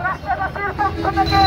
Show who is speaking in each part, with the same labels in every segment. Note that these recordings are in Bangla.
Speaker 1: রাষ্ট্রবাসীর পক্ষ থেকে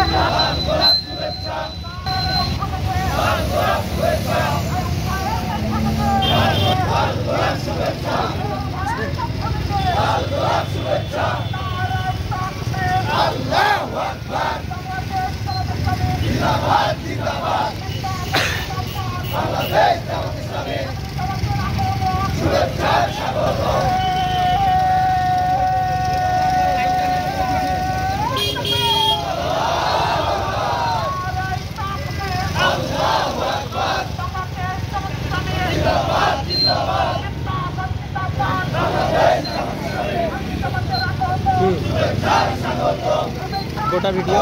Speaker 2: গোটা ভিডিও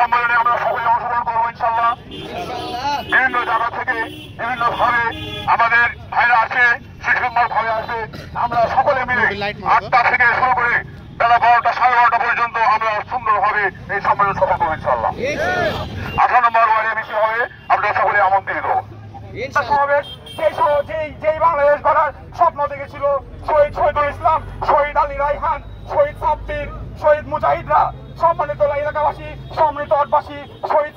Speaker 3: সম্মেলনে আমরা সকলে অংশগ্রহণ করবো ইনশাল্লাহ। বিভিন্ন জায়গা থেকে বিভিন্ন ভাবে আমাদের ভাইরা আসে, শিশুমার ভাবে আসে। আমরা সকলে মিলে 8টা থেকে শুরু করে বেলা 12টা 12:30 পর্যন্ত আমরা সুন্দরভাবে এই সম্মেলন সফল করবো ইনশাল্লাহ। 18 নম্বর ওয়ার্ডে মিছিল হবে, আপনারা সকলে আমন্ত্রিত। সমাবেশ যেই বাংলাদেশ গড়ার স্বপ্ন দেখেছিল শহীদ শহীদুল ইসলাম, শহীদ আলী রায়হান, শহীদ সাব্বির, শহীদ মুজাহিদরা, সম্মানিত এলাকাবাসী, সম্মানিত আটবাসী, শহীদ